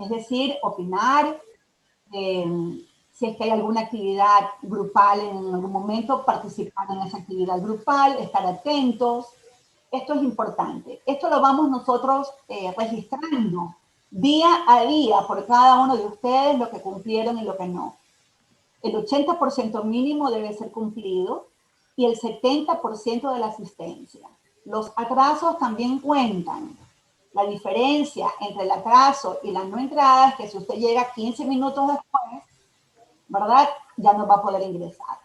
Es decir, opinar, si es que hay alguna actividad grupal en algún momento, participar en esa actividad grupal, estar atentos. Esto es importante. Esto lo vamos nosotros registrando día a día por cada uno de ustedes, lo que cumplieron y lo que no. El 80% mínimo debe ser cumplido y el 70% de la asistencia. Los atrasos también cuentan. La diferencia entre el atraso y la no entrada es que si usted llega 15 minutos después, ¿verdad? Ya no va a poder ingresar.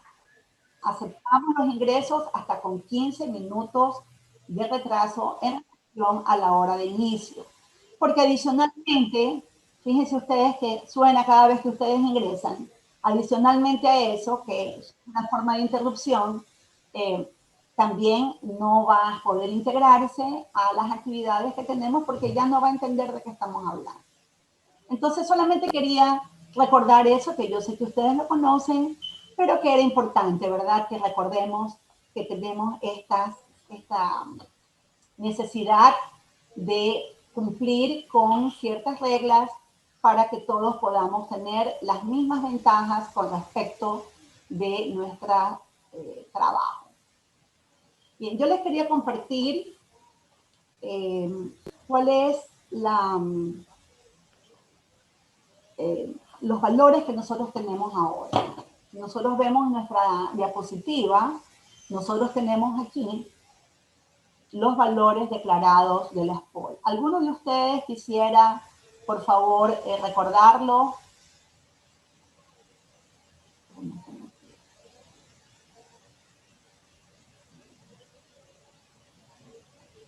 Aceptamos los ingresos hasta con 15 minutos de retraso en relación a la hora de inicio. Porque adicionalmente, fíjense ustedes que suena cada vez que ustedes ingresan, adicionalmente a eso, que es una forma de interrupción, también no va a poder integrarse a las actividades que tenemos porque ya no va a entender de qué estamos hablando. Entonces solamente quería recordar eso, que yo sé que ustedes lo conocen, pero que era importante, ¿verdad? Que recordemos que tenemos esta necesidad de cumplir con ciertas reglas para que todos podamos tener las mismas ventajas con respecto de nuestro trabajo. Bien, yo les quería compartir cuál es los valores que nosotros tenemos ahora. Nosotros vemos nuestra diapositiva, nosotros tenemos aquí los valores declarados de la SPOL. ¿Alguno de ustedes quisiera, por favor, recordarlo?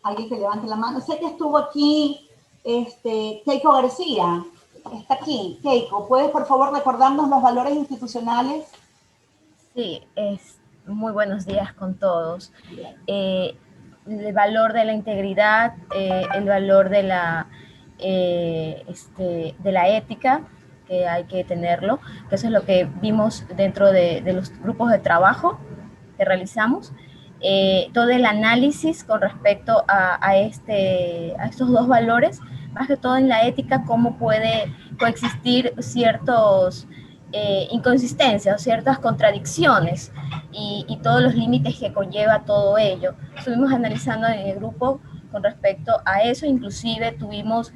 Alguien que levante la mano. Sé que estuvo aquí Keiko García. Está aquí. Keiko, ¿puedes por favor recordarnos los valores institucionales? Sí, muy buenos días con todos. El valor de la integridad, el valor de la ética, que hay que tenerlo, que eso es lo que vimos dentro de los grupos de trabajo que realizamos. Todo el análisis con respecto a estos dos valores, más que todo en la ética, cómo puede coexistir ciertos inconsistencias o ciertas contradicciones y todos los límites que conlleva todo ello. Estuvimos analizando en el grupo con respecto a eso, inclusive tuvimos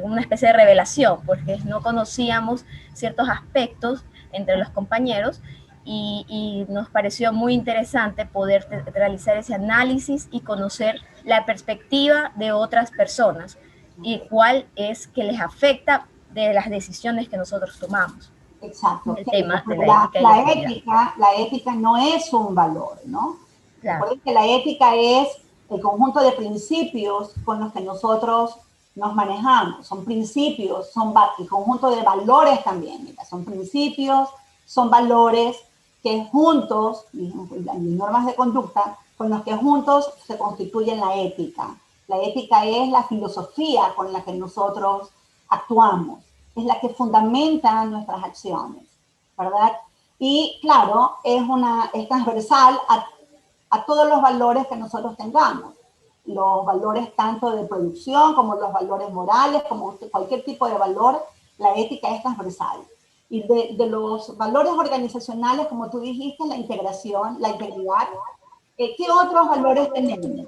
una especie de revelación, porque no conocíamos ciertos aspectos entre los compañeros y nos pareció muy interesante poder realizar ese análisis y conocer la perspectiva de otras personas y cuál es que les afecta de las decisiones que nosotros tomamos. Exacto. El tema de la ética no es un valor, ¿no? Claro. Recuerden que la ética es el conjunto de principios con los que nosotros nos manejamos. Son principios, son el conjunto de valores también. Mira, son principios, son valores que juntos, y normas de conducta, con los que juntos se constituyen la ética. La ética es la filosofía con la que nosotros actuamos, es la que fundamenta nuestras acciones, ¿verdad? Y claro, es transversal a todos los valores que nosotros tengamos, los valores tanto de producción como los valores morales, como cualquier tipo de valor, la ética es transversal. Y de los valores organizacionales, como tú dijiste, la integración, la integridad, ¿qué otros valores tenemos?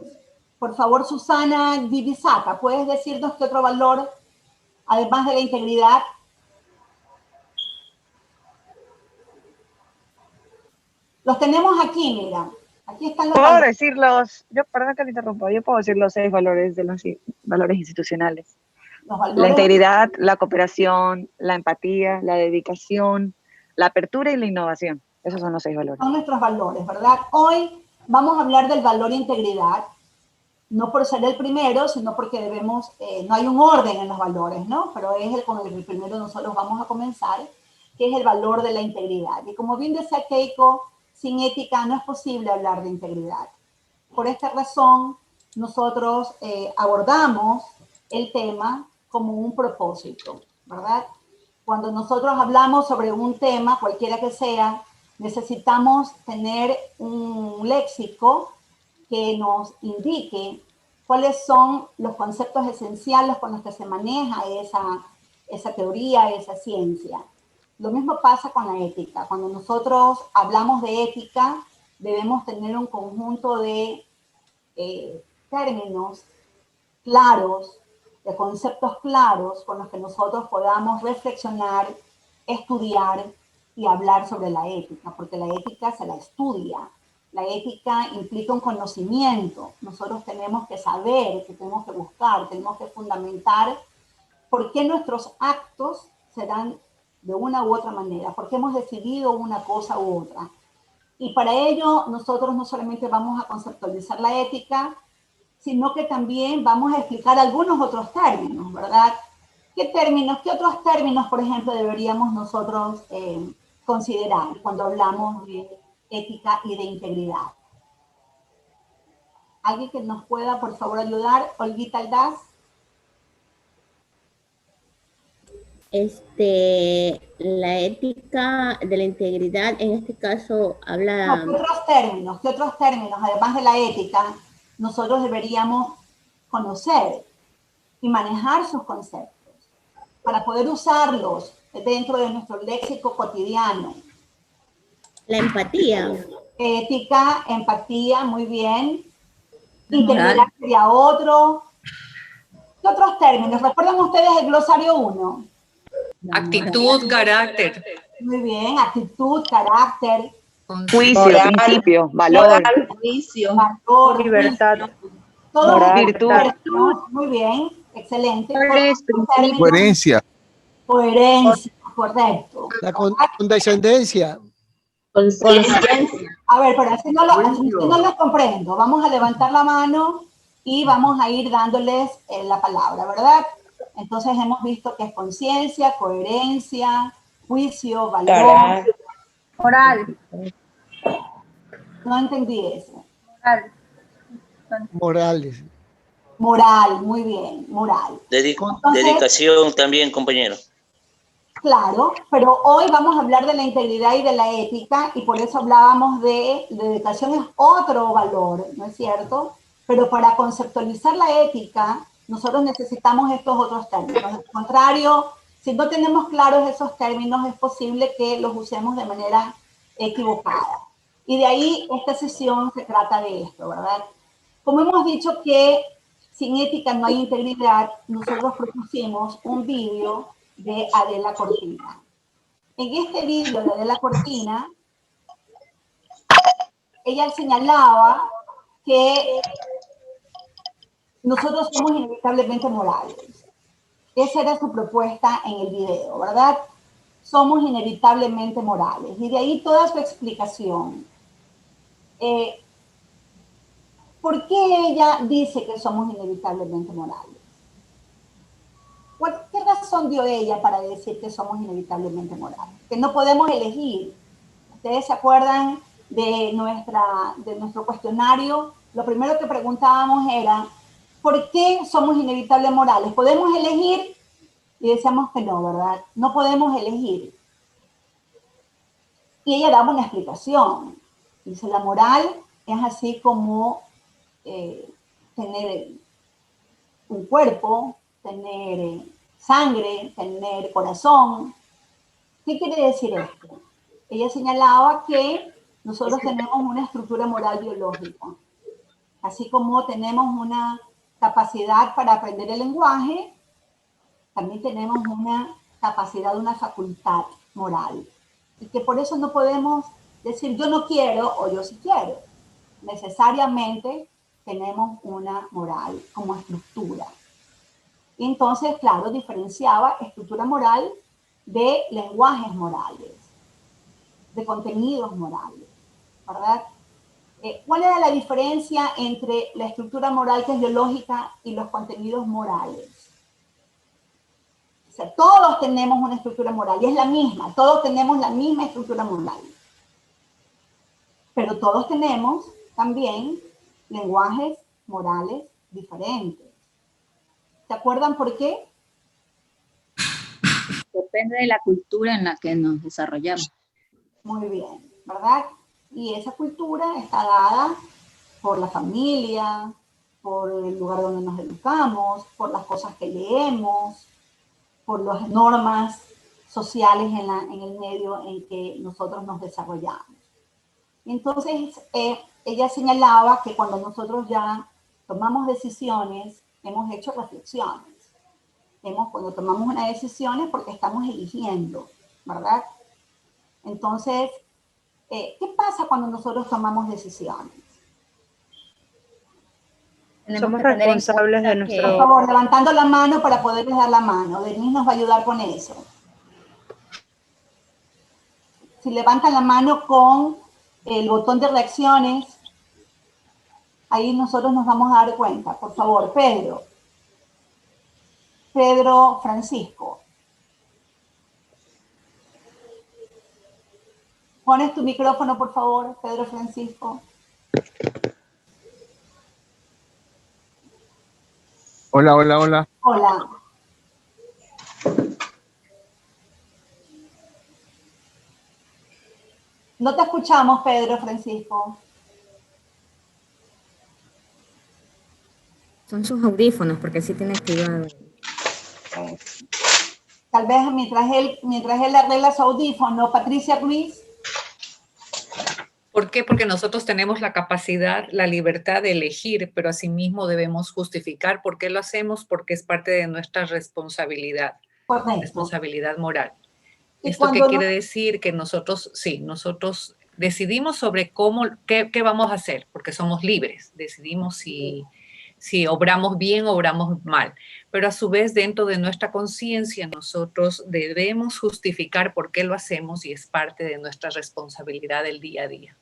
Por favor, Susana Divisaca, ¿puedes decirnos qué otro valor, además de la integridad? Los tenemos aquí, mira. Aquí están los Puedo valores. decir perdón que te interrumpa, yo puedo decir los 6 valores de los valores institucionales. Los valores. La integridad, la cooperación, la empatía, la dedicación, la apertura y la innovación. Esos son los 6 valores. Son nuestros valores, ¿verdad? Hoy vamos a hablar del valor integridad, no por ser el primero, sino porque debemos, no hay un orden en los valores, ¿no? Pero es con el primero nosotros vamos a comenzar, que es el valor de la integridad. Y como bien decía Keiko, sin ética no es posible hablar de integridad. Por esta razón, nosotros abordamos el tema como un propósito, ¿verdad? Cuando nosotros hablamos sobre un tema, cualquiera que sea, necesitamos tener un léxico que nos indique cuáles son los conceptos esenciales con los que se maneja esa teoría, esa ciencia. Lo mismo pasa con la ética. Cuando nosotros hablamos de ética, debemos tener un conjunto de términos claros, de conceptos claros con los que nosotros podamos reflexionar, estudiar y hablar sobre la ética, porque la ética se la estudia. La ética implica un conocimiento. Nosotros tenemos que saber, que tenemos que buscar, tenemos que fundamentar por qué nuestros actos se dan de una u otra manera, por qué hemos decidido una cosa u otra. Y para ello nosotros no solamente vamos a conceptualizar la ética, sino que también vamos a explicar algunos otros términos, ¿verdad? ¿Qué términos, qué otros términos, por ejemplo, deberíamos nosotros considerar cuando hablamos de ética y de integridad? ¿Alguien que nos pueda, por favor, ayudar? Olguita Aldaz. La ética de la integridad, en este caso, habla... No, qué otros términos, además de la ética, nosotros deberíamos conocer y manejar sus conceptos para poder usarlos dentro de nuestro léxico cotidiano? La empatía. Ética, empatía, muy bien. Integridad sería otro. ¿Qué otros términos? ¿Recuerdan ustedes el glosario 1? Actitud, carácter. Muy bien, actitud, carácter. Juicio, moral, principio, valor. moral, juicio, Valor, libertad. Todo Moral, virtud. Muy bien, excelente. Coherencia. Coherencia, correcto. La condescendencia. Conciencia. A ver, pero así no lo comprendo. Vamos a levantar la mano y vamos a ir dándoles la palabra, ¿verdad? Entonces hemos visto que es conciencia, coherencia, juicio, valor. Moral. No entendí eso. Morales. Moral, muy bien, moral. Entonces, Dedicación también, compañero. claro, pero hoy vamos a hablar de la integridad y de la ética, y por eso hablábamos de dedicación es otro valor, ¿no es cierto? Pero para conceptualizar la ética, nosotros necesitamos estos otros términos. Al contrario, si no tenemos claros esos términos, es posible que los usemos de manera equivocada. Y de ahí esta sesión se trata de esto, ¿verdad? Como hemos dicho que sin ética no hay integridad, nosotros propusimos un vídeo de Adela Cortina. En este vídeo de Adela Cortina, ella señalaba que nosotros somos inevitablemente morales. Esa era su propuesta en el video, ¿verdad? Somos inevitablemente morales. Y de ahí toda su explicación. ¿Por qué ella dice que somos inevitablemente morales? ¿Qué razón dio ella para decir que somos inevitablemente morales? Que no podemos elegir. Ustedes se acuerdan de nuestro cuestionario. Lo primero que preguntábamos era, ¿por qué somos inevitablemente morales? ¿Podemos elegir? Y decíamos que no, ¿verdad? No podemos elegir. Y ella daba una explicación. Dice, la moral es así como tener un cuerpo, tener sangre, tener corazón. ¿Qué quiere decir esto? Ella señalaba que nosotros tenemos una estructura moral biológica, así como tenemos una capacidad para aprender el lenguaje, también tenemos una capacidad, una facultad moral, y que por eso no podemos decir yo no quiero o yo sí quiero. Necesariamente tenemos una moral como estructura. Y entonces, claro, diferenciaba estructura moral de lenguajes morales, de contenidos morales, ¿verdad? ¿Cuál era la diferencia entre la estructura moral que es biológica y los contenidos morales? O sea, todos tenemos una estructura moral y es la misma, todos tenemos la misma estructura moral. Pero todos tenemos también lenguajes morales diferentes. ¿Se acuerdan por qué? Depende de la cultura en la que nos desarrollamos. Muy bien, ¿verdad? Y esa cultura está dada por la familia, por el lugar donde nos educamos, por las cosas que leemos. por las normas sociales en el medio en que nosotros nos desarrollamos. Entonces, ella señalaba que cuando nosotros ya tomamos decisiones, hemos hecho reflexiones. Cuando tomamos una decisión es porque estamos eligiendo, ¿verdad? Entonces, ¿qué pasa cuando nosotros tomamos decisiones? Somos responsables de nuestro... Por favor, levantando la mano para poderles dar la mano. Denise nos va a ayudar con eso. Si levantan la mano con el botón de reacciones, ahí nosotros nos vamos a dar cuenta. Por favor, Pedro. Pedro Francisco. Pones tu micrófono, por favor, Pedro Francisco. Hola, hola, hola. Hola. No te escuchamos, Pedro Francisco. Son sus audífonos, porque sí tiene activado. Tal vez mientras él arregla su audífono, Patricia Ruiz. ¿Por qué? Porque nosotros tenemos la capacidad, la libertad de elegir, pero asimismo debemos justificar por qué lo hacemos, porque es parte de nuestra responsabilidad, Correcto. Responsabilidad moral. ¿Y ¿Esto qué cuando quiere decir? Que nosotros decidimos sobre qué vamos a hacer, porque somos libres, decidimos si obramos bien o obramos mal, pero a su vez dentro de nuestra conciencia nosotros debemos justificar por qué lo hacemos y es parte de nuestra responsabilidad del día a día.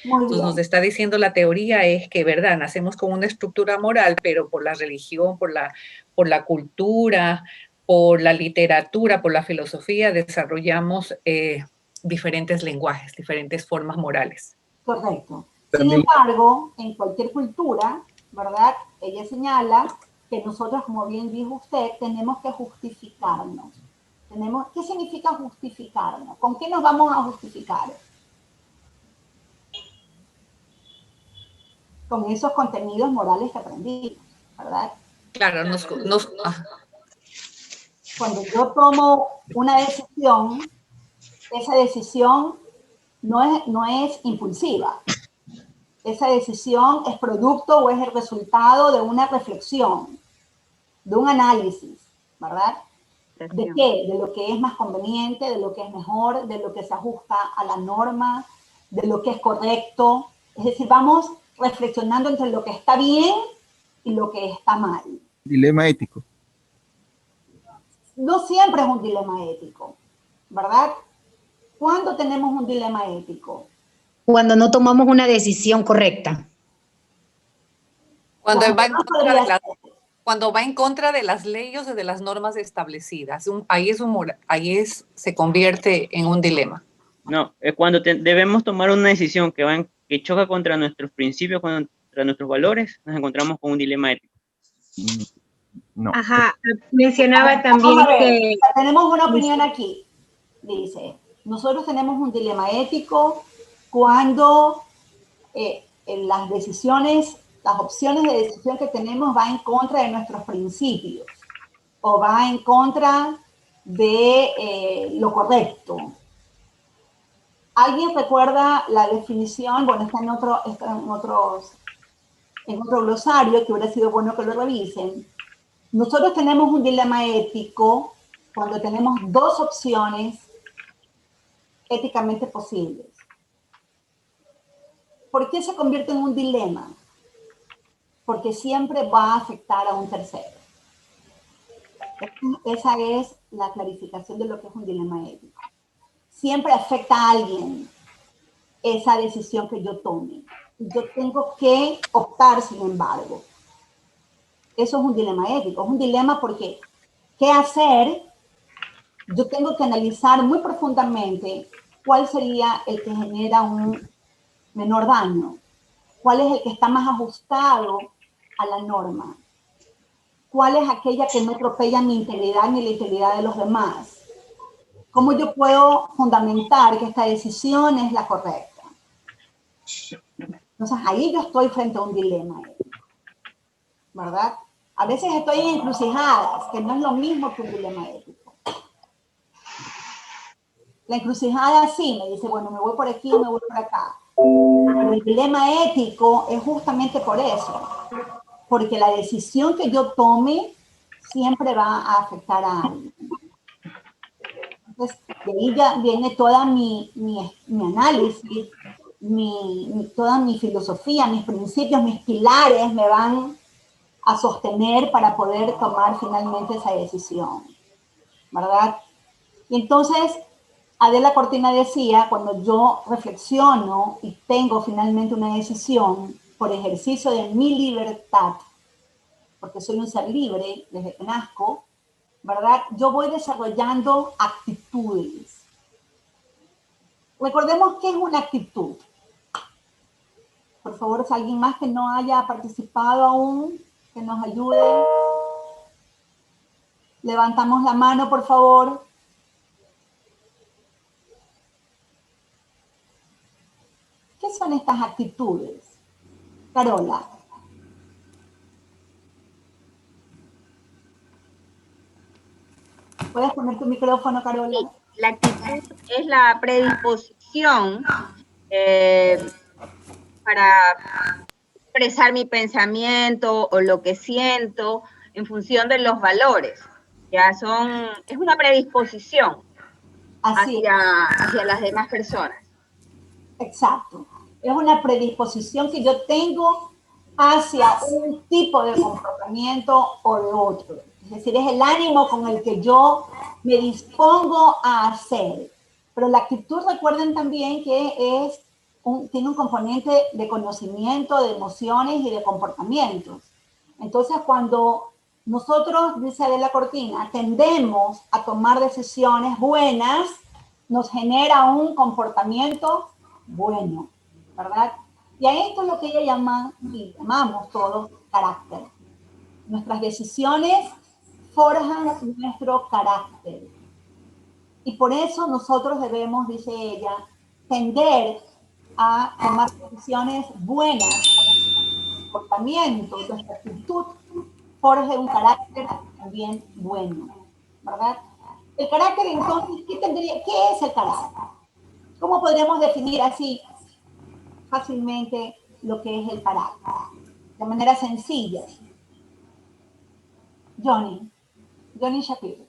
Entonces nos está diciendo la teoría es que, ¿verdad? Nacemos con una estructura moral, pero por la religión, por la cultura, por la literatura, por la filosofía, desarrollamos diferentes lenguajes, diferentes formas morales. Correcto. Sin embargo, en cualquier cultura, ¿verdad? Ella señala que nosotros, como bien dijo usted, tenemos que justificarnos. ¿Qué significa justificarnos? ¿Con qué nos vamos a justificar? Con esos contenidos morales que aprendimos, ¿verdad? Claro, Cuando yo tomo una decisión, esa decisión no es impulsiva. Esa decisión es producto o es el resultado de una reflexión, de un análisis, ¿verdad? ¿De qué? De lo que es más conveniente, de lo que es mejor, de lo que se ajusta a la norma, de lo que es correcto. Es decir, vamos reflexionando entre lo que está bien y lo que está mal. Dilema ético. No siempre es un dilema ético, ¿verdad? ¿Cuándo tenemos un dilema ético? Cuando no tomamos una decisión correcta. Cuando va en contra de las leyes o de las normas establecidas. Ahí se convierte en un dilema. No, es cuando debemos tomar una decisión que choca contra nuestros principios, contra nuestros valores, nos encontramos con un dilema ético. No. Ajá, mencionaba también que... Tenemos una opinión aquí. Dice, nosotros tenemos un dilema ético cuando en las decisiones, las opciones de decisión que tenemos va en contra de nuestros principios o va en contra de lo correcto. ¿Alguien recuerda la definición? Bueno, está en otro glosario, que hubiera sido bueno que lo revisen. Nosotros tenemos un dilema ético cuando tenemos dos opciones éticamente posibles. ¿Por qué se convierte en un dilema? Porque siempre va a afectar a un tercero. Esa es la clarificación de lo que es un dilema ético. Siempre afecta a alguien esa decisión que yo tome. Yo tengo que optar, sin embargo. Eso es un dilema ético. Es un dilema porque, ¿qué hacer? Yo tengo que analizar muy profundamente cuál sería el que genera un menor daño. ¿Cuál es el que está más ajustado a la norma? ¿Cuál es aquella que no atropella mi integridad ni la integridad de los demás? ¿Cómo yo puedo fundamentar que esta decisión es la correcta? Entonces, ahí yo estoy frente a un dilema, ¿verdad? A veces estoy en encrucijadas, que no es lo mismo que un dilema ético. La encrucijada sí, me dice, bueno, me voy por aquí, me voy por acá. Pero el dilema ético es justamente por eso, porque la decisión que yo tome siempre va a afectar a alguien. Entonces, de ahí ya viene toda mi análisis, toda mi filosofía, mis principios, mis pilares me van a sostener para poder tomar finalmente esa decisión, ¿verdad? Y entonces, Adela Cortina decía, cuando yo reflexiono y tengo finalmente una decisión por ejercicio de mi libertad, porque soy un ser libre desde que nazco, ¿verdad? Yo voy desarrollando actitudes. Recordemos qué es una actitud. Por favor, si alguien más que no haya participado aún, que nos ayude. Levantamos la mano, por favor. ¿Qué son estas actitudes? Carola. ¿Puedes poner tu micrófono, Carola? Sí, la actitud es la predisposición para expresar mi pensamiento o lo que siento en función de los valores. Ya es una predisposición hacia las demás personas. Exacto. Es una predisposición que yo tengo hacia un tipo de comportamiento o de otro. Es decir, es el ánimo con el que yo me dispongo a hacer. Pero la actitud, recuerden también que tiene un componente de conocimiento, de emociones y de comportamientos. Entonces, cuando nosotros, dice Adela Cortina, tendemos a tomar decisiones buenas, nos genera un comportamiento bueno, ¿verdad? Y a esto es lo que ella llama, y llamamos todos, carácter. Nuestras decisiones forjan nuestro carácter. Y por eso nosotros debemos, dice ella, tender a tomar decisiones buenas. Nuestro comportamiento, nuestra actitud forja un carácter también bueno, ¿verdad? El carácter, entonces, ¿qué es el carácter? ¿Cómo podríamos definir así fácilmente lo que es el carácter? De manera sencilla. Johnny Shapiro.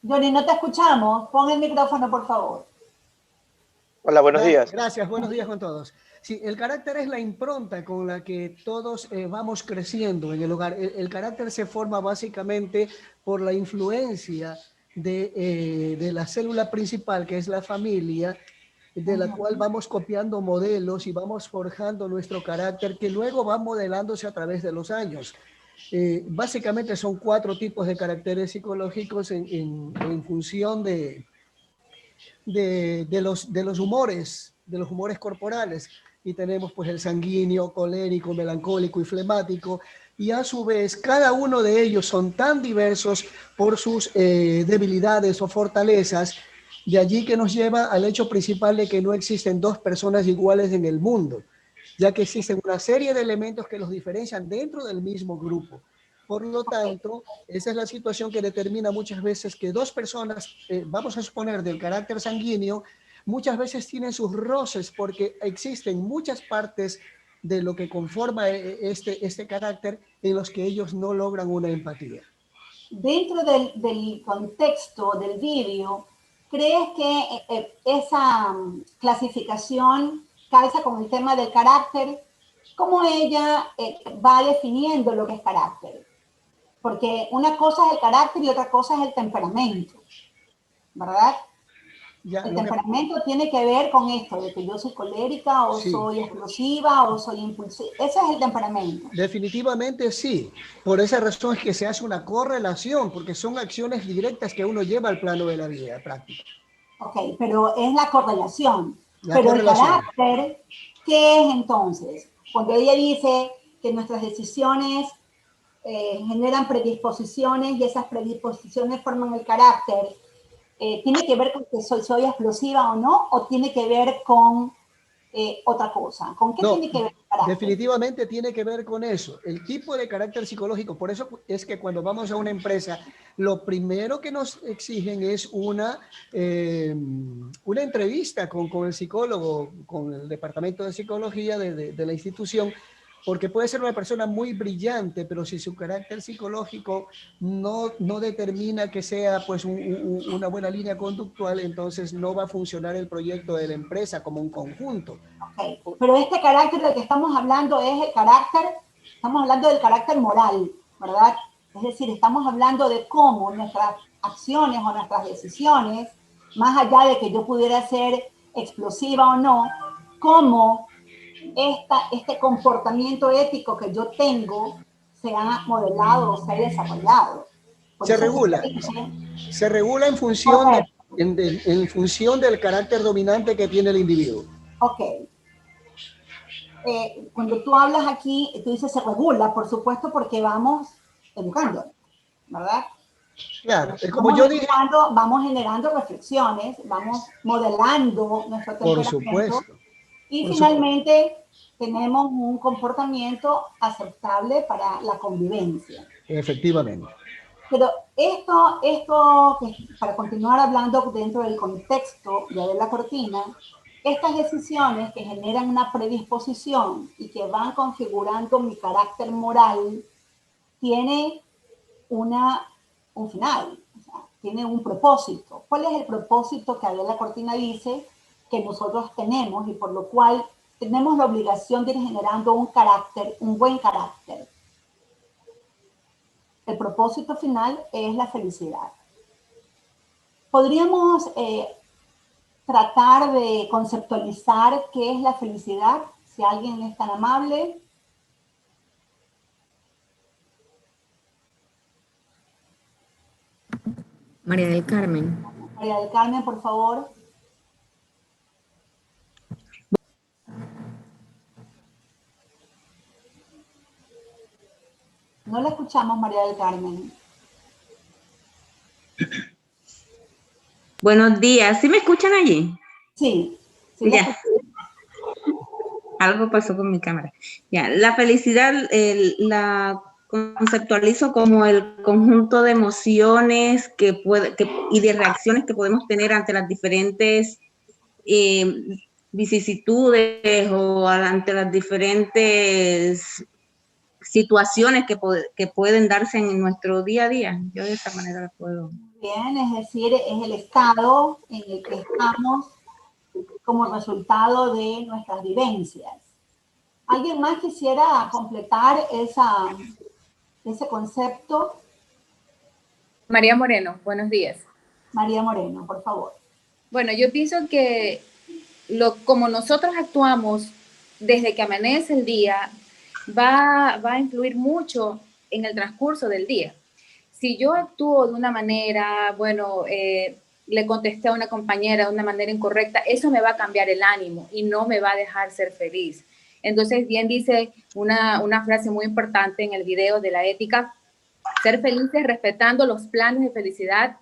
Johnny, no te escuchamos. Pon el micrófono, por favor. Hola, buenos días. Gracias, buenos días con todos. Sí, el carácter es la impronta con la que todos vamos creciendo en el hogar. El carácter se forma básicamente por la influencia de la célula principal, que es la familia, de la cual vamos copiando modelos y vamos forjando nuestro carácter, que luego va modelándose a través de los años. Básicamente son 4 tipos de caracteres psicológicos en función de los humores corporales. Y tenemos pues el sanguíneo, colérico, melancólico y flemático. Y a su vez, cada uno de ellos son tan diversos por sus debilidades o fortalezas, de allí que nos lleva al hecho principal de que no existen 2 personas iguales en el mundo, ya que existen una serie de elementos que los diferencian dentro del mismo grupo. Por lo tanto, esa es la situación que determina muchas veces que 2 personas, vamos a suponer del carácter sanguíneo, muchas veces tienen sus roces porque existen muchas partes de lo que conforma este carácter en los que ellos no logran una empatía. Dentro del contexto del vídeo, ¿crees que esa clasificación calza con el tema del carácter? ¿Cómo ella va definiendo lo que es carácter? Porque una cosa es el carácter y otra cosa es el temperamento, ¿verdad? El temperamento tiene que ver con esto, de que yo soy colérica o soy explosiva o soy impulsiva. Ese es el temperamento. Definitivamente sí. Por esa razón es que se hace una correlación, porque son acciones directas que uno lleva al plano de la vida práctica. Ok, pero es la correlación. El carácter, ¿qué es entonces? Cuando ella dice que nuestras decisiones generan predisposiciones y esas predisposiciones forman el carácter, ¿tiene que ver con que soy explosiva o no? ¿O tiene que ver con otra cosa. ¿Con qué No, tiene que ver el carácter? definitivamente tiene que ver con eso, el tipo de carácter psicológico. Por eso es que cuando vamos a una empresa, lo primero que nos exigen es una entrevista con el psicólogo, con el departamento de psicología de la institución, porque puede ser una persona muy brillante, pero si su carácter psicológico no determina que sea pues una buena línea conductual, entonces no va a funcionar el proyecto de la empresa como un conjunto. Okay. Pero este carácter del que estamos hablando es el carácter, estamos hablando del carácter moral, ¿verdad? Es decir, estamos hablando de cómo nuestras acciones o nuestras decisiones, más allá de que yo pudiera ser explosiva o no, cómo este comportamiento ético que yo tengo se ha modelado o se ha desarrollado. Se regula en función, en función del carácter dominante que tiene el individuo. Ok. Cuando tú hablas aquí, tú dices se regula, por supuesto, porque vamos educando, ¿verdad? Claro, es como yo dije. Vamos generando reflexiones, vamos modelando nuestro temperamento. Por supuesto. Y finalmente tenemos un comportamiento aceptable para la convivencia. Efectivamente. Pero esto, para continuar hablando dentro del contexto de la cortina, estas decisiones que generan una predisposición y que van configurando mi carácter moral, tiene un final, o sea, tiene un propósito. ¿Cuál es el propósito que Adela Cortina dice que nosotros tenemos y por lo cual tenemos la obligación de ir generando un carácter, un buen carácter? El propósito final es la felicidad. ¿Podríamos tratar de conceptualizar qué es la felicidad? Si alguien es tan amable. María del Carmen. María del Carmen, por favor. No la escuchamos, María del Carmen. Buenos días. ¿Sí me escuchan allí? Sí. Ya. Algo pasó con mi cámara. Ya. La felicidad la conceptualizo como el conjunto de emociones y de reacciones que podemos tener ante las diferentes vicisitudes o ante las diferentes situaciones que pueden darse en nuestro día a día. Yo de esta manera la puedo. Bien, es decir, es el estado en el que estamos como resultado de nuestras vivencias. ¿Alguien más quisiera completar ese concepto? María Moreno, buenos días. María Moreno, por favor. Bueno, yo pienso que como nosotros actuamos desde que amanece el día, va a influir mucho en el transcurso del día. Si yo actúo de una manera, bueno, le contesté a una compañera de una manera incorrecta, eso me va a cambiar el ánimo y no me va a dejar ser feliz. Entonces, bien dice una frase muy importante en el video de la ética: ser felices respetando los planes de felicidad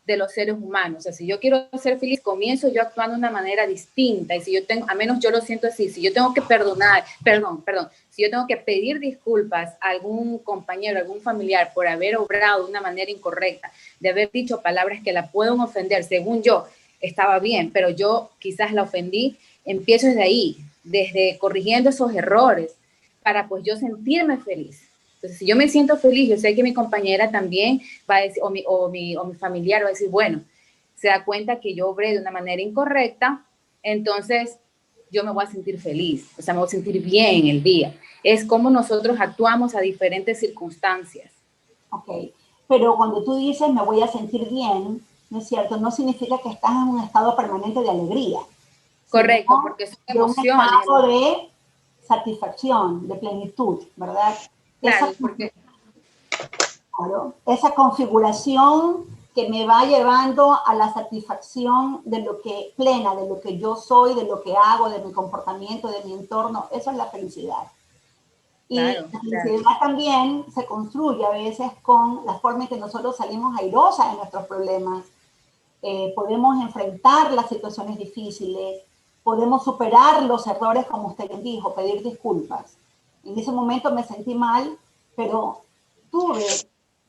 de los seres humanos. O sea, si yo quiero ser feliz, comienzo yo actuando de una manera distinta, y si yo tengo, a menos yo lo siento así, si yo tengo que si yo tengo que pedir disculpas a algún compañero, a algún familiar por haber obrado de una manera incorrecta, de haber dicho palabras que la pueden ofender, según yo estaba bien, pero yo quizás la ofendí, empiezo desde ahí, desde corrigiendo esos errores, para pues yo sentirme feliz. Entonces, si yo me siento feliz, yo sé que mi compañera también va a decir, o mi familiar va a decir, bueno, se da cuenta que yo obré de una manera incorrecta, entonces yo me voy a sentir feliz, o sea, me voy a sentir bien en el día. Es como nosotros actuamos a diferentes circunstancias. Ok, pero cuando tú dices me voy a sentir bien, ¿no es cierto? No significa que estás en un estado permanente de alegría. Correcto, porque son emociones. Un estado de satisfacción, de plenitud, ¿verdad? Claro, esa configuración que me va llevando a la satisfacción de lo que plena, de lo que yo soy, de lo que hago, de mi comportamiento, de mi entorno, eso es la felicidad. Y la felicidad también se construye a veces con la forma en que nosotros salimos airosas de nuestros problemas. Podemos enfrentar las situaciones difíciles, podemos superar los errores, como usted dijo, pedir disculpas. En ese momento me sentí mal, pero tuve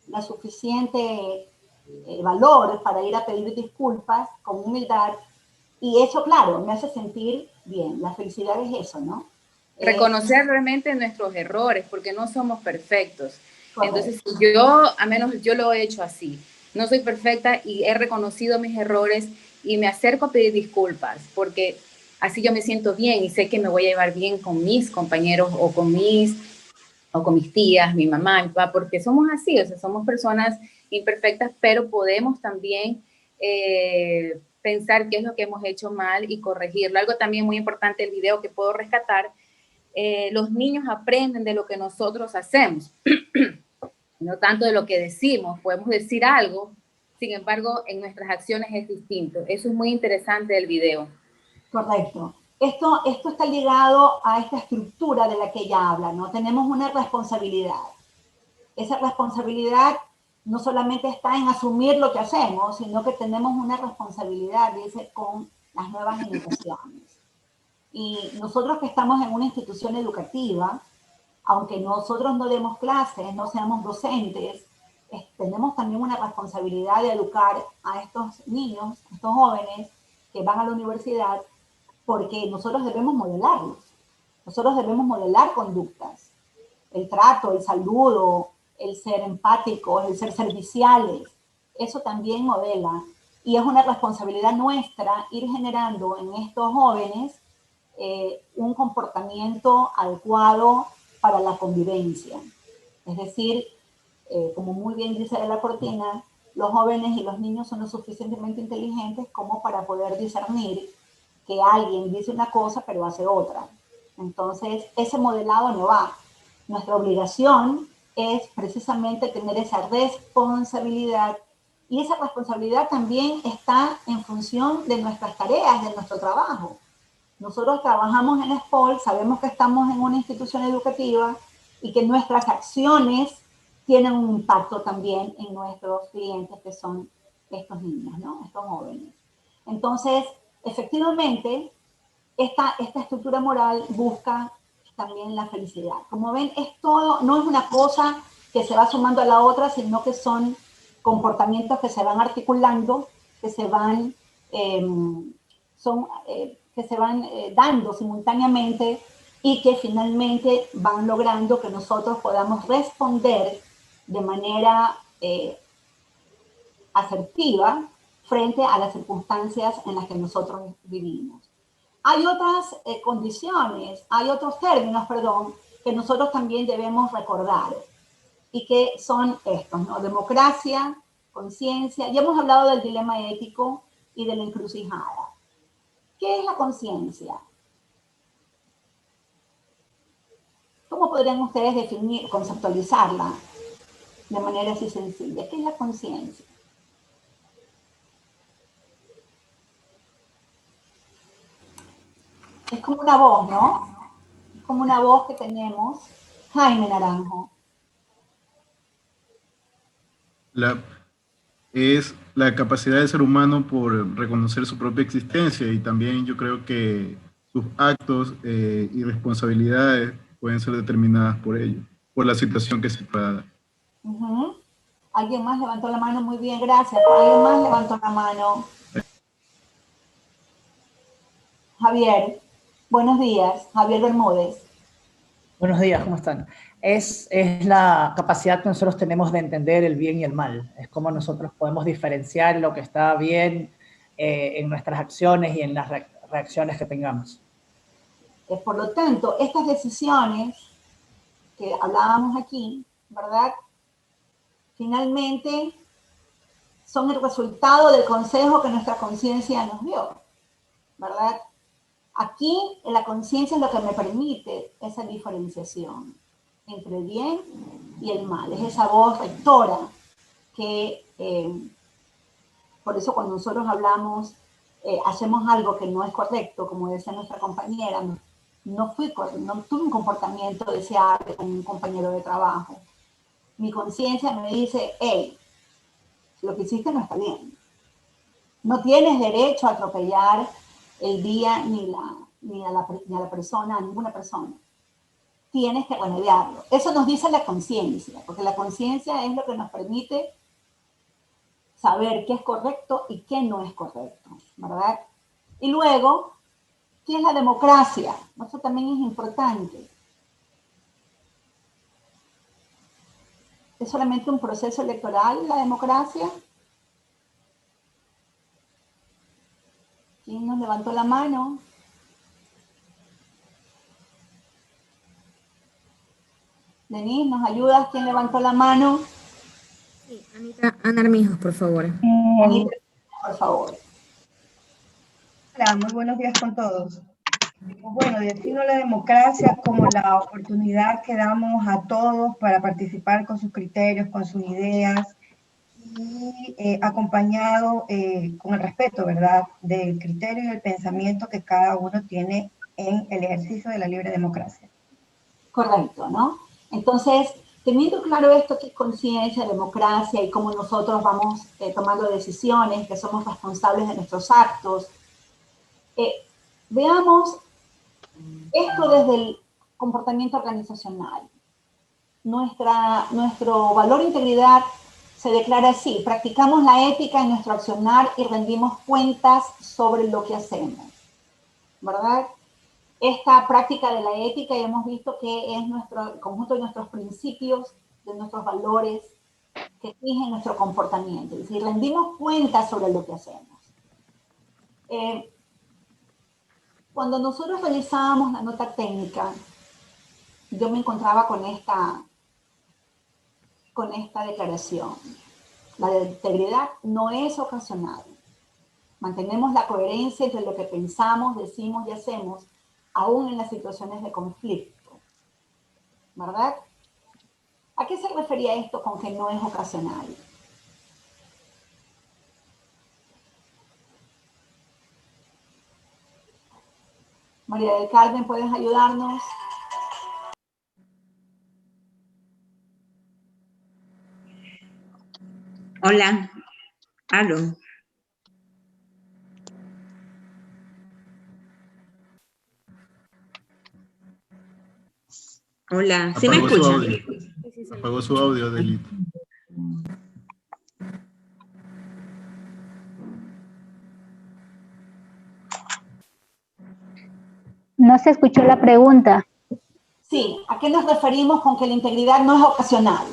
la suficiente valor para ir a pedir disculpas con humildad, y eso, claro, me hace sentir bien. La felicidad es eso, ¿no? Reconocer realmente nuestros errores, porque no somos perfectos. Correcto. Entonces, yo, al menos yo lo he hecho así. No soy perfecta y he reconocido mis errores y me acerco a pedir disculpas, porque así yo me siento bien y sé que me voy a llevar bien con mis compañeros o con mis tías, mi mamá, mi papá, porque somos así, o sea, somos personas imperfectas, pero podemos también pensar qué es lo que hemos hecho mal y corregirlo. Algo también muy importante del video que puedo rescatar, los niños aprenden de lo que nosotros hacemos, no tanto de lo que decimos. Podemos decir algo, sin embargo, en nuestras acciones es distinto. Eso es muy interesante del video. Correcto. Esto está ligado a esta estructura de la que ella habla, ¿no? Tenemos una responsabilidad. Esa responsabilidad no solamente está en asumir lo que hacemos, sino que tenemos una responsabilidad, dice, con las nuevas generaciones. Y nosotros que estamos en una institución educativa, aunque nosotros no demos clases, no seamos docentes, tenemos también una responsabilidad de educar a estos niños, a estos jóvenes que van a la universidad, porque nosotros debemos modelarlos. Nosotros debemos modelar conductas. El trato, el saludo, el ser empáticos, el ser serviciales, eso también modela. Y es una responsabilidad nuestra ir generando en estos jóvenes un comportamiento adecuado para la convivencia. Es decir, como muy bien dice de la Cortina, los jóvenes y los niños son lo suficientemente inteligentes como para poder discernir que alguien dice una cosa pero hace otra. Entonces, ese modelado no va. Nuestra obligación es precisamente tener esa responsabilidad, y esa responsabilidad también está en función de nuestras tareas, de nuestro trabajo. Nosotros trabajamos en SPOL, sabemos que estamos en una institución educativa y que nuestras acciones tienen un impacto también en nuestros clientes, que son estos niños, ¿no? Estos jóvenes. Entonces, efectivamente, esta estructura moral busca también la felicidad. Como ven, es todo, no es una cosa que se va sumando a la otra, sino que son comportamientos que se van articulando, que se van, dando simultáneamente, y que finalmente van logrando que nosotros podamos responder de manera asertiva frente a las circunstancias en las que nosotros vivimos. Hay otras condiciones, hay otros términos, perdón, que nosotros también debemos recordar, y que son estos, ¿no? Democracia, conciencia. Ya hemos hablado del dilema ético y de la encrucijada. ¿Qué es la conciencia? ¿Cómo podrían ustedes definir, conceptualizarla de manera así sencilla? ¿Qué es la conciencia? Es como una voz, ¿no? Es como una voz que tenemos. Jaime Naranjo. Es la capacidad del ser humano por reconocer su propia existencia, y también yo creo que sus actos y responsabilidades pueden ser determinadas por ello, por la situación que se pueda dar. ¿Alguien más levantó la mano? Muy bien, gracias. ¿Alguien más levantó la mano? Javier, buenos días. Javier Bermúdez. Buenos días, ¿cómo están? Es la capacidad que nosotros tenemos de entender el bien y el mal. Es como nosotros podemos diferenciar lo que está bien en nuestras acciones y en las reacciones que tengamos. Por lo tanto, estas decisiones que hablábamos aquí, ¿verdad? Finalmente son el resultado del consejo que nuestra conciencia nos dio, ¿verdad? Aquí la conciencia es lo que me permite esa diferenciación entre el bien y el mal. Es esa voz rectora que, por eso cuando nosotros hablamos, hacemos algo que no es correcto, como decía nuestra compañera, no tuve un comportamiento deseable con un compañero de trabajo. Mi conciencia me dice, hey, lo que hiciste no está bien. No tienes derecho a atropellar el día ni a la persona, a ninguna persona. Tienes que remediarlo. Eso nos dice la conciencia, porque la conciencia es lo que nos permite saber qué es correcto y qué no es correcto, ¿verdad? Y luego, ¿qué es la democracia? Eso también es importante. ¿Es solamente un proceso electoral la democracia? ¿Quién nos levantó la mano? Denise, ¿nos ayudas? ¿Quién levantó la mano? Sí, Ana Armijos, por favor. Anita, por favor. Hola, muy buenos días con todos. Bueno, defino la democracia como la oportunidad que damos a todos para participar con sus criterios, con sus ideas y acompañado con el respeto, ¿verdad?, del criterio y el pensamiento que cada uno tiene en el ejercicio de la libre democracia. Correcto, ¿no? Entonces, teniendo claro esto que es conciencia, democracia y cómo nosotros vamos tomando decisiones, que somos responsables de nuestros actos, veamos esto desde el comportamiento organizacional. Nuestro valor integridad se declara así: practicamos la ética en nuestro accionar y rendimos cuentas sobre lo que hacemos, ¿verdad? Esta práctica de la ética ya hemos visto que es el conjunto de nuestros principios, de nuestros valores, que rigen nuestro comportamiento. Es decir, rendimos cuentas sobre lo que hacemos. Cuando nosotros realizábamos la nota técnica, yo me encontraba con esta declaración. La integridad no es ocasional. Mantenemos la coherencia entre lo que pensamos, decimos y hacemos, aún en las situaciones de conflicto, ¿verdad? ¿A qué se refería esto con que no es ocasional? María del Carmen, ¿puedes ayudarnos? Hola. Aló. Hola, ¿sí me escuchan? Apagó su audio, Delito. No se escuchó la pregunta. Sí, ¿a qué nos referimos con que la integridad no es ocasional?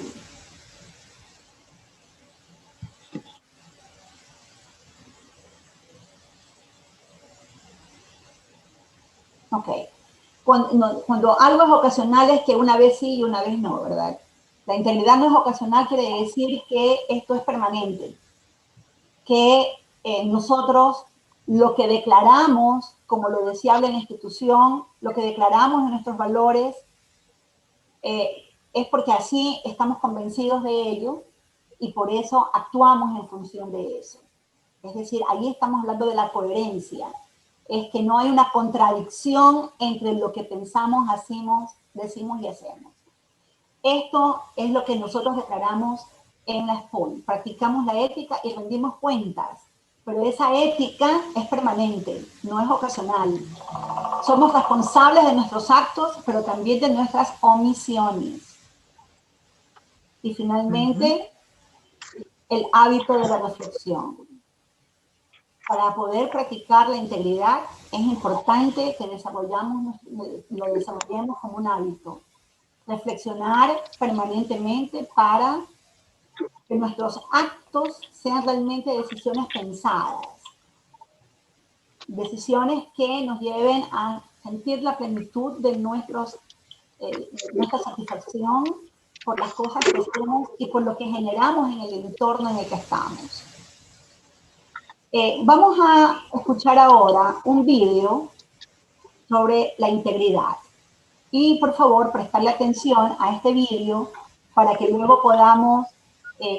Ok. Cuando algo es ocasional es que una vez sí y una vez no, ¿verdad? La integridad no es ocasional, quiere decir que esto es permanente. Que nosotros lo que declaramos, como lo deseable en la institución, lo que declaramos en nuestros valores, es porque así estamos convencidos de ello y por eso actuamos en función de eso. Es decir, ahí estamos hablando de la coherencia. Es que no hay una contradicción entre lo que pensamos, hacemos, decimos y hacemos. Esto es lo que nosotros declaramos en la SPOL. Practicamos la ética y rendimos cuentas, pero esa ética es permanente, no es ocasional. Somos responsables de nuestros actos, pero también de nuestras omisiones. Y finalmente, el hábito de la reflexión. Para poder practicar la integridad es importante que lo desarrollemos como un hábito. Reflexionar permanentemente para que nuestros actos sean realmente decisiones pensadas. Decisiones que nos lleven a sentir la plenitud de nuestra satisfacción por las cosas que hacemos y por lo que generamos en el entorno en el que estamos. Vamos a escuchar ahora un vídeo sobre la integridad. Y por favor, prestarle atención a este vídeo para que luego podamos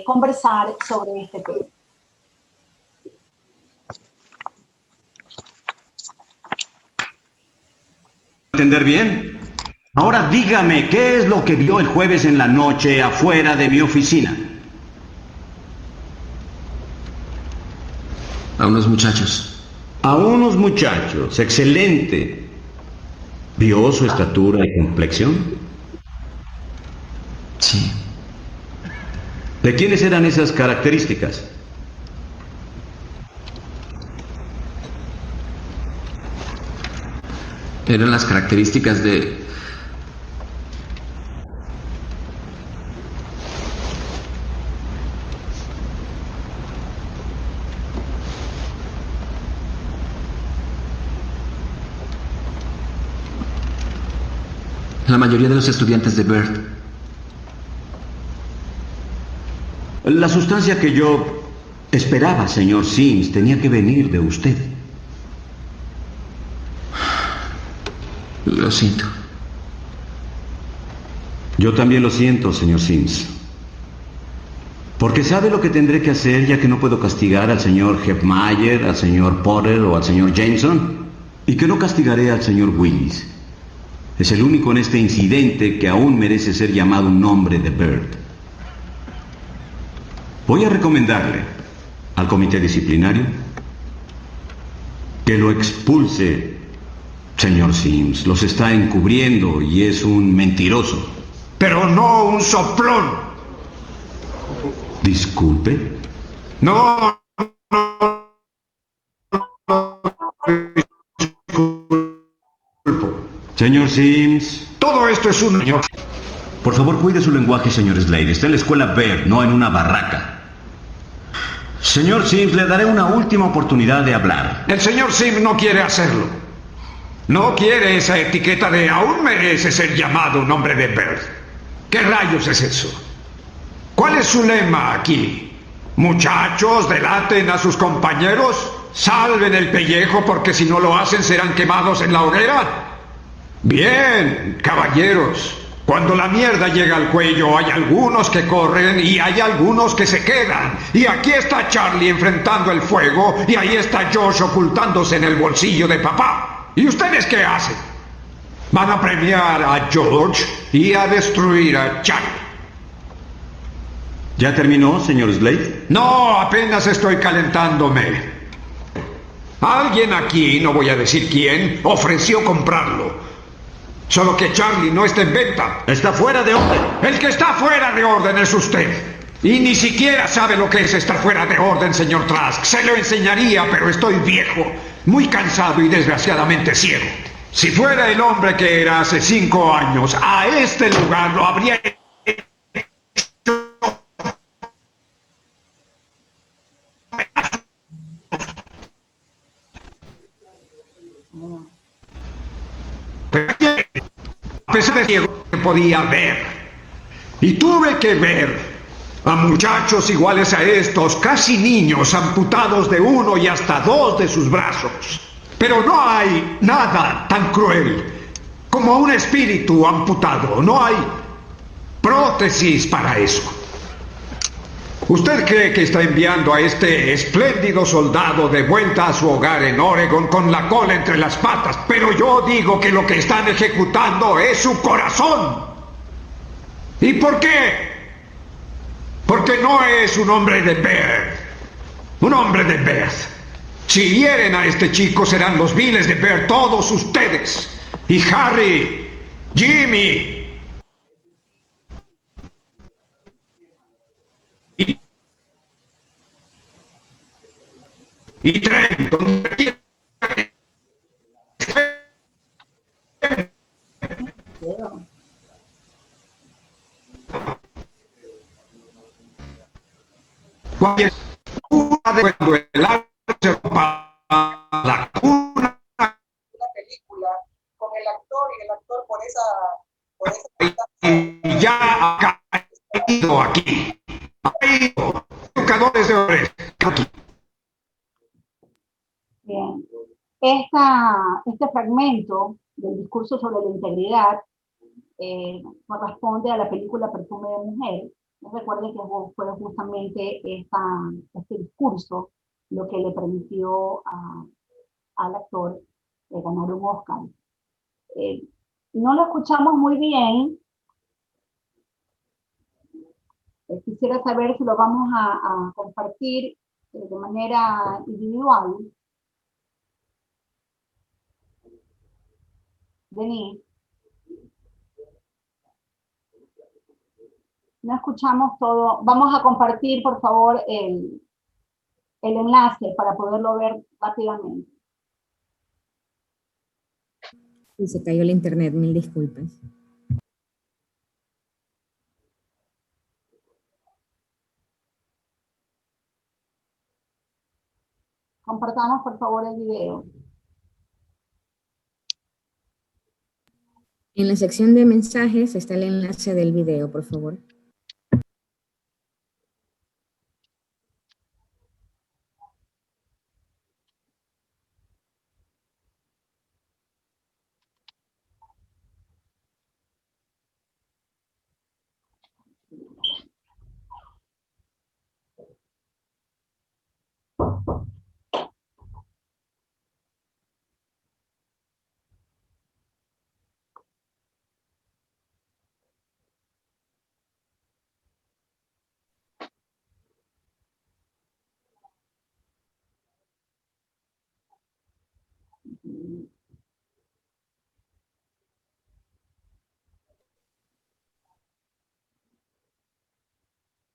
conversar sobre este tema. ¿Entender bien? Ahora dígame, ¿qué es lo que vio el jueves en la noche afuera de mi oficina? A unos muchachos. A unos muchachos, excelente. ¿Vio su estatura y complexión? Sí. ¿De quiénes eran esas características? Eran las características de... la mayoría de los estudiantes de Bert. La sustancia que yo esperaba, señor Sims, tenía que venir de usted. Lo siento. Yo también lo siento, señor Sims. Porque sabe lo que tendré que hacer, ya que no puedo castigar al señor Hepmeyer, al señor Potter o al señor Jameson, y que no castigaré al señor Willis. Es el único en este incidente que aún merece ser llamado un hombre de Bert. Voy a recomendarle al comité disciplinario que lo expulse, señor Sims. Los está encubriendo y es un mentiroso. Pero no un soplón. Disculpe. No. Señor Sims. Todo esto es un... Por favor, cuide su lenguaje, señor Slade. Está en la escuela Bert, no en una barraca. Señor Sims, le daré una última oportunidad de hablar. El señor Sims no quiere hacerlo. No quiere esa etiqueta de aún merece ser llamado un hombre de Bert. ¿Qué rayos es eso? ¿Cuál es su lema aquí? Muchachos, delaten a sus compañeros, salven el pellejo porque si no lo hacen serán quemados en la hoguera. Bien, caballeros, cuando la mierda llega al cuello hay algunos que corren y hay algunos que se quedan. Y aquí está Charlie enfrentando el fuego y ahí está Josh ocultándose en el bolsillo de papá. ¿Y ustedes qué hacen? Van a premiar a George y a destruir a Charlie. ¿Ya terminó, señor Slade? No, apenas estoy calentándome. Alguien aquí, no voy a decir quién, ofreció comprarlo. Solo que Charlie no está en venta. Está fuera de orden. El que está fuera de orden es usted. Y ni siquiera sabe lo que es estar fuera de orden, señor Trask. Se lo enseñaría, pero estoy viejo, muy cansado y desgraciadamente ciego. Si fuera el hombre que era hace 5 años, a este lugar lo habría hecho. A pesar de ciego, podía ver. Y tuve que ver a muchachos iguales a estos, casi niños, amputados de 1 y hasta 2 de sus brazos. Pero no hay nada tan cruel como un espíritu amputado. No hay prótesis para eso. ¿Usted cree que está enviando a este espléndido soldado de vuelta a su hogar en Oregon con la cola entre las patas? Pero yo digo que lo que están ejecutando es su corazón. ¿Y por qué? Porque no es un hombre de Bert. Un hombre de Bert. Si hieren a este chico serán los viles de Bert, todos ustedes. Y Harry, Jimmy... y Trenton. Cuando el arte se rompa la cuna. La película con el actor y el actor por esa y ya ha caído aquí. Hay educadores de hombres aquí. Bien. Este fragmento del discurso sobre la integridad corresponde a la película Perfume de Mujer. Recuerden que fue justamente este discurso lo que le permitió al actor ganar un Oscar. No lo escuchamos muy bien. Quisiera saber si lo vamos a compartir de manera individual. Denise. No escuchamos todo. Vamos a compartir, por favor, el enlace para poderlo ver rápidamente. Y se cayó el internet, mil disculpas. Compartamos, por favor, el video. En la sección de mensajes está el enlace del video, por favor.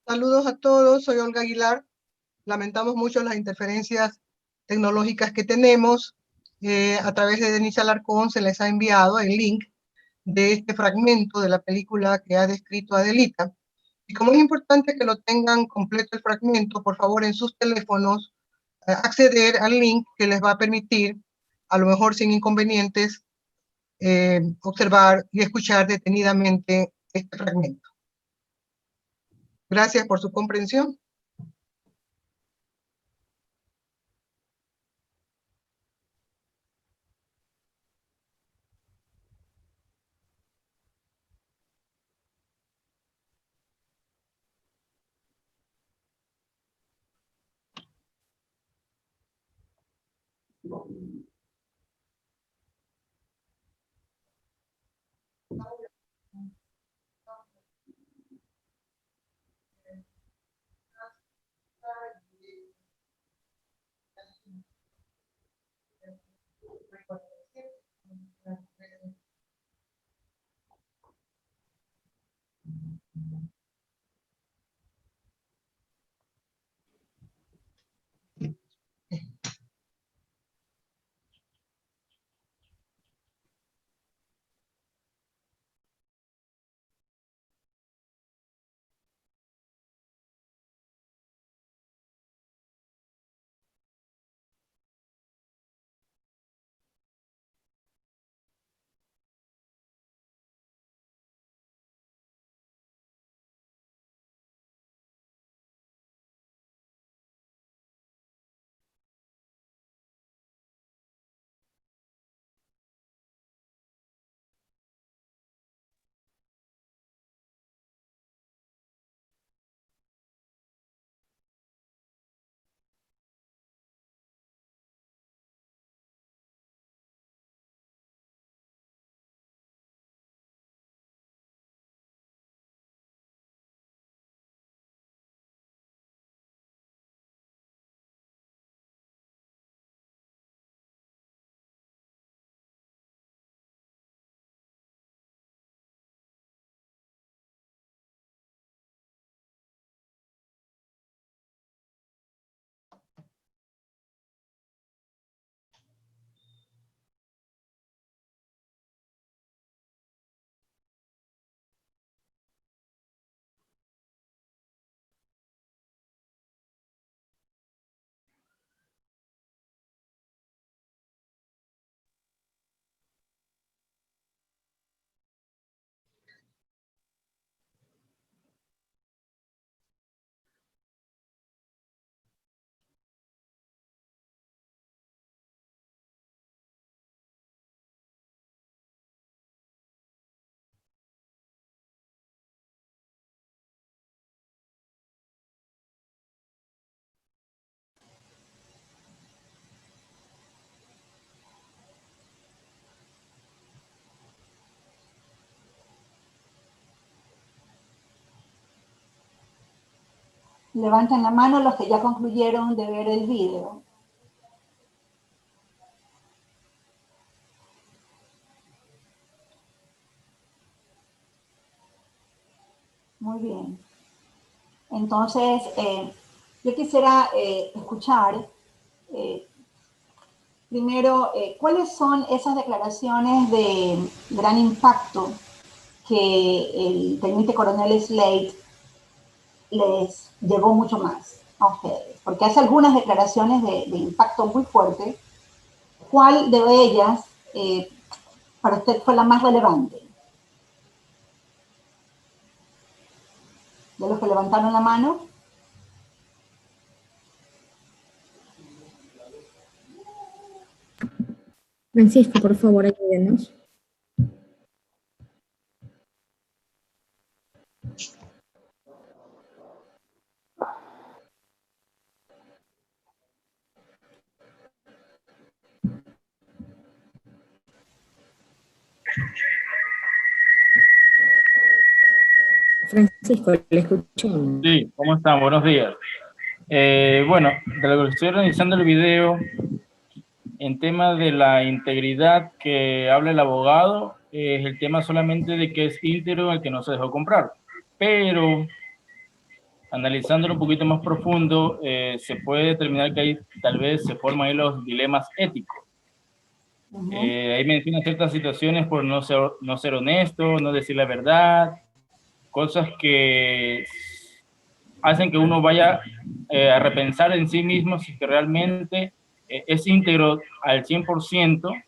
Saludos a todos, soy Olga Aguilar. Lamentamos mucho las interferencias tecnológicas que tenemos. A través de Denise Alarcón se les ha enviado el link de este fragmento de la película que ha descrito Adelita. Y como es importante que lo tengan completo el fragmento, por favor en sus teléfonos acceder al link que les va a permitir, a lo mejor sin inconvenientes, observar y escuchar detenidamente este fragmento. Gracias por su comprensión. Levanten la mano los que ya concluyeron de ver el video. bien. Entonces, yo quisiera escuchar primero, ¿cuáles son esas declaraciones de gran impacto que el teniente coronel Slade les llevó mucho más a ustedes? Porque hace algunas declaraciones de impacto muy fuerte. ¿Cuál de ellas para usted fue la más relevante? ¿De los que levantaron la mano? Francisco, por favor, ayúdenos. Francisco, le escucho. Sí, ¿cómo están? Buenos días. Bueno, de lo que estoy realizando el video, en tema de la integridad que habla el abogado, es el tema solamente de que es íntegro el que no se dejó comprar. Pero, analizándolo un poquito más profundo, se puede determinar que ahí tal vez se forman ahí los dilemas éticos. Ahí menciona ciertas situaciones por no ser honesto, no decir la verdad, cosas que hacen que uno vaya a repensar en sí mismo si que realmente es íntegro al 100%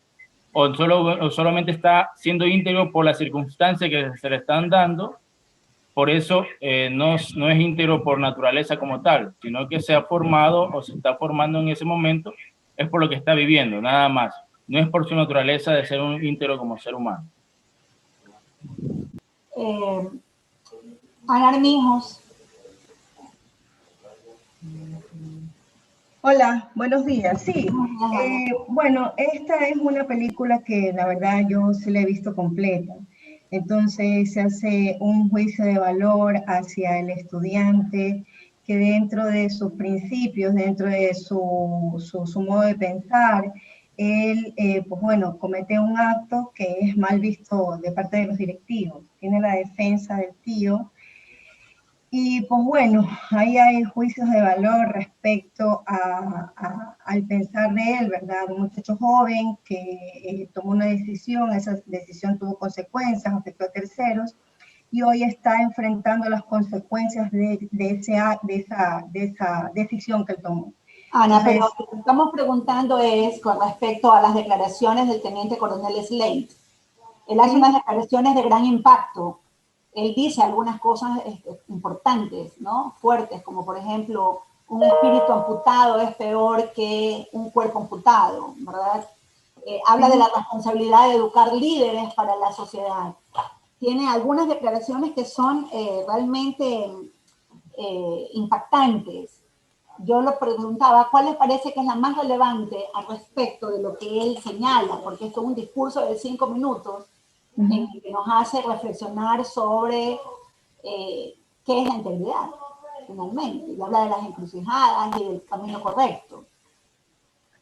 o solamente está siendo íntegro por las circunstancias que se le están dando. Por eso no es íntegro por naturaleza como tal, sino que se ha formado o se está formando en ese momento, es por lo que está viviendo, nada más. No es por su naturaleza de ser un íntegro como ser humano. Ana Armijos. Hola, buenos días. Sí, bueno, esta es una película que la verdad yo sí la he visto completa. Entonces se hace un juicio de valor hacia el estudiante que dentro de sus principios, dentro de su modo de pensar, él, pues bueno, comete un acto que es mal visto de parte de los directivos. Tiene la defensa del tío. Y pues bueno, ahí hay juicios de valor respecto al pensar de él, ¿verdad? Un muchacho joven que tomó una decisión, esa decisión tuvo consecuencias, afectó a terceros, y hoy está enfrentando las consecuencias de esa decisión que él tomó. Ana, Entonces, pero lo que estamos preguntando es con respecto a las declaraciones del teniente coronel Slade. Él hace unas declaraciones de gran impacto. Él dice algunas cosas importantes, ¿no? Fuertes, como por ejemplo, un espíritu amputado es peor que un cuerpo amputado, ¿verdad? Habla de la responsabilidad de educar líderes para la sociedad. Tiene algunas declaraciones que son realmente impactantes. Yo lo preguntaba, ¿cuál les parece que es la más relevante al respecto de lo que él señala? Porque esto es un discurso de 5 minutos en el que nos hace reflexionar sobre qué es la integridad, finalmente. Y habla de las encrucijadas y del camino correcto.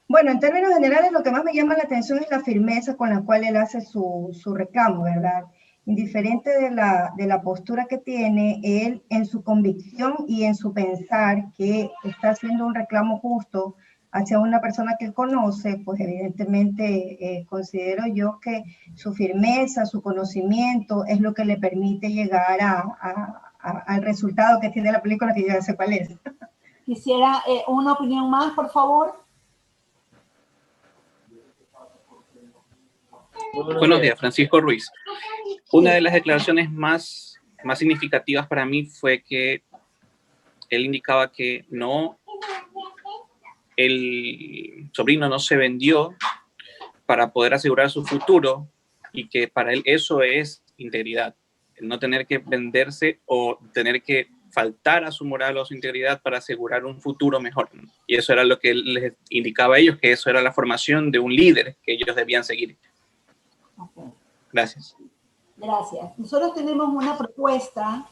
Bueno, en términos generales, lo que más me llama la atención es la firmeza con la cual él hace su reclamo, ¿verdad? Indiferente de la postura que tiene, él en su convicción y en su pensar que está haciendo un reclamo justo hacia una persona que él conoce, pues evidentemente considero yo que su firmeza, su conocimiento es lo que le permite llegar al resultado que tiene la película, que yo ya sé cuál es. Quisiera una opinión más, por favor. Buenos días, Francisco Ruiz. Una de las declaraciones más significativas para mí fue que él indicaba que el sobrino no se vendió para poder asegurar su futuro y que para él eso es integridad, el no tener que venderse o tener que faltar a su moral o a su integridad para asegurar un futuro mejor. Y eso era lo que él les indicaba a ellos, que eso era la formación de un líder que ellos debían seguir. Okay. Gracias. Gracias. Nosotros tenemos una propuesta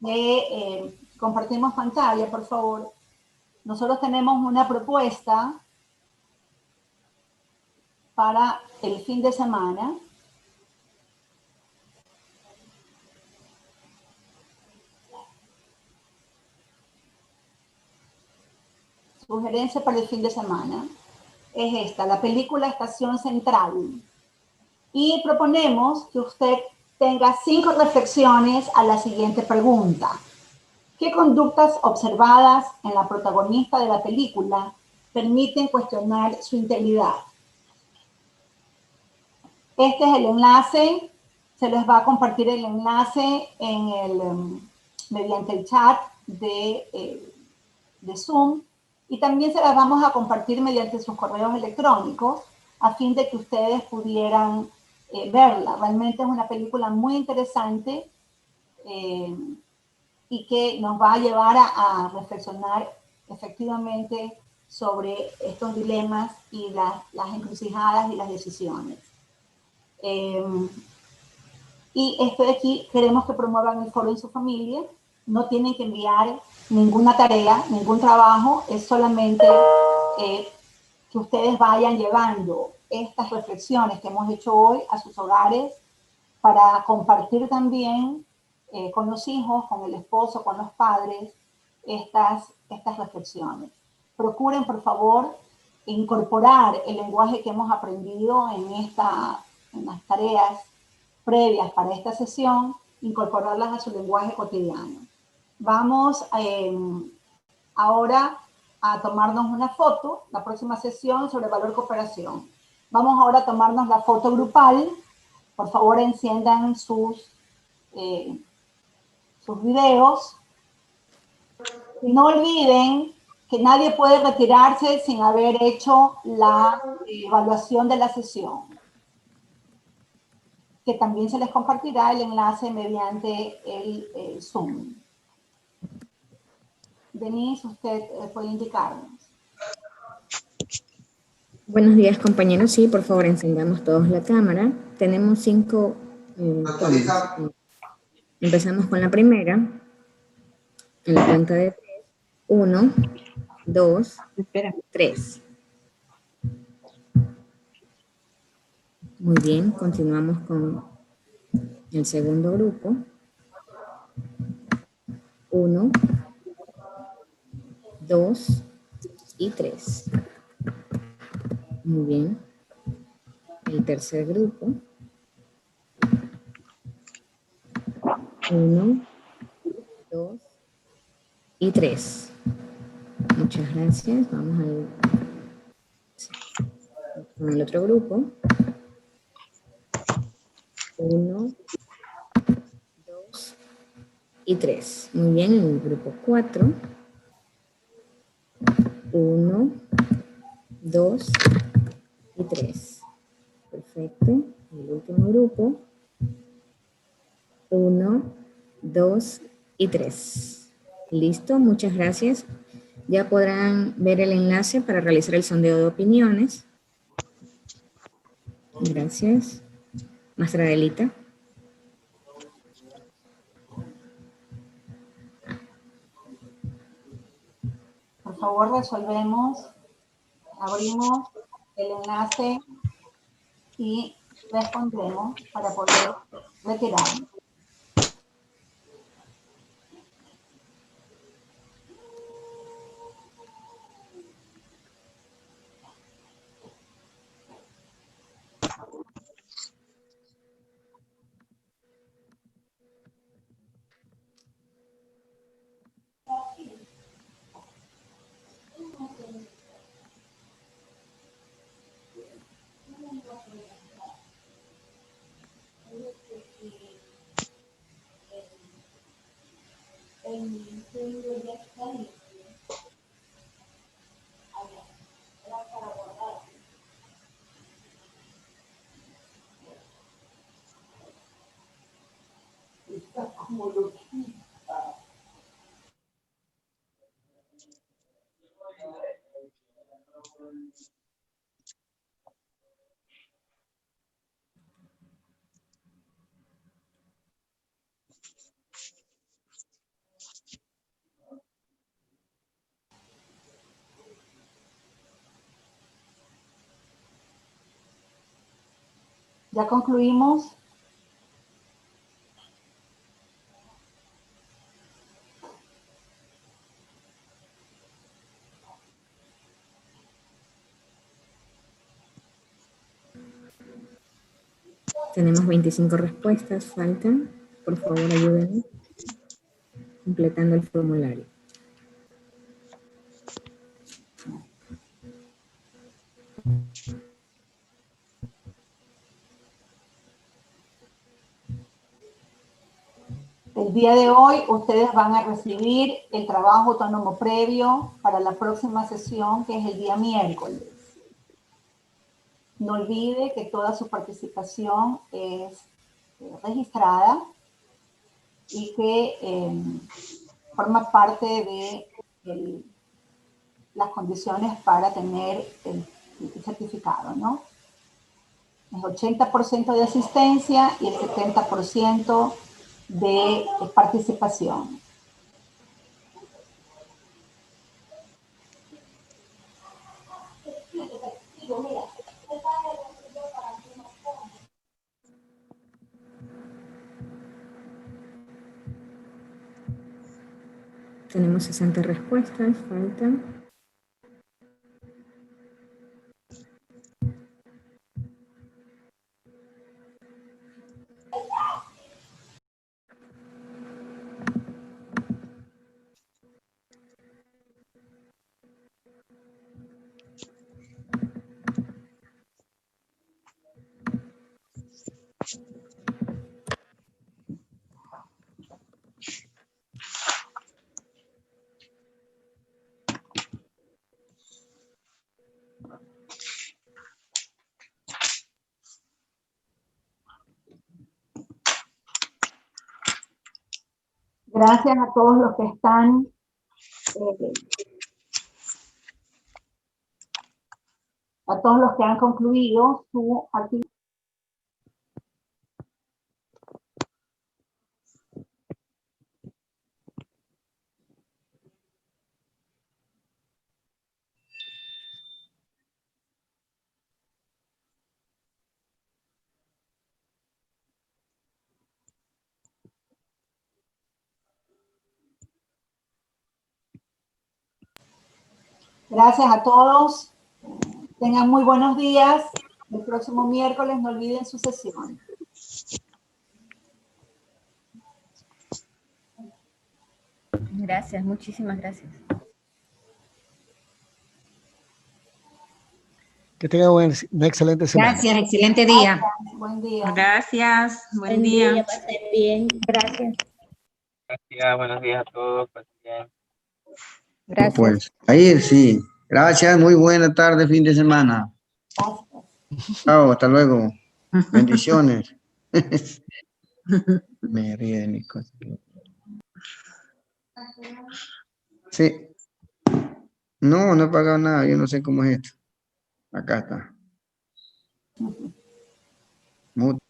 de, compartimos pantalla, por favor. Nosotros tenemos una propuesta para el fin de semana. sugerencia para el fin de semana es esta, la película Estación Central. Y proponemos que usted tenga 5 reflexiones a la siguiente pregunta. ¿Qué conductas observadas en la protagonista de la película permiten cuestionar su integridad? Este es el enlace, se les va a compartir el enlace mediante el chat de Zoom, y también se las vamos a compartir mediante sus correos electrónicos a fin de que ustedes pudieran verla. Realmente es una película muy interesante y que nos va a llevar a reflexionar efectivamente sobre estos dilemas y las encrucijadas y las decisiones. Y esto de aquí queremos que promuevan el foro en su familia. No tienen que enviar ninguna tarea, ningún trabajo, es solamente que ustedes vayan llevando estas reflexiones que hemos hecho hoy a sus hogares para compartir también con los hijos, con el esposo, con los padres, estas reflexiones. Procuren, por favor, incorporar el lenguaje que hemos aprendido en las tareas previas para esta sesión, incorporarlas a su lenguaje cotidiano. Vamos ahora a tomarnos una foto, la próxima sesión sobre valor cooperación. Vamos ahora a tomarnos la foto grupal. Por favor, enciendan sus videos. Y no olviden que nadie puede retirarse sin haber hecho la evaluación de la sesión, que también se les compartirá el enlace mediante el Zoom. Denise, usted puede indicarnos. Buenos días, compañeros. Sí, por favor, encendamos todos la cámara. Tenemos 5 tomas. Empezamos con la primera. En la cuenta de 3. 1, 2, 3. Muy bien, continuamos con el segundo grupo. 1, 2 y 3. Muy bien. El tercer grupo. 1, 2 y 3. Muchas gracias. Vamos con el otro grupo. 1, 2 y 3. Muy bien, el grupo 4. 1, 2 y 3. Perfecto. El último grupo. 1, 2 y 3. Listo, muchas gracias. Ya podrán ver el enlace para realizar el sondeo de opiniones. Gracias. Maestra Adelita. Por favor, resolvemos, abrimos el enlace y respondemos para poder retirarnos. Ya concluimos. Tenemos 25 respuestas, faltan. Por favor, ayúdenme completando el formulario. El día de hoy ustedes van a recibir el trabajo autónomo previo para la próxima sesión, que es el día miércoles. No olvide que toda su participación es registrada y que forma parte de las condiciones para tener el certificado, ¿no? Es 80% de asistencia y el 70% de participación. Tenemos 60 respuestas, faltan. Gracias a todos los que están a todos los que han concluido su actividad. Gracias a todos. Tengan muy buenos días. El próximo miércoles no olviden su sesión. Gracias, muchísimas gracias. Que tengan una excelente semana. Gracias, excelente día. Gracias, buen día. Gracias, buen día. Pasen bien. Gracias. Gracias, buenos días a todos. Gracias. Pues ahí sí. Gracias, muy buena tarde, fin de semana. Chao, hasta luego. Bendiciones. Me ríe de mis cosas. Sí. No, no he pagado nada, yo no sé cómo es esto. Acá está. Mute.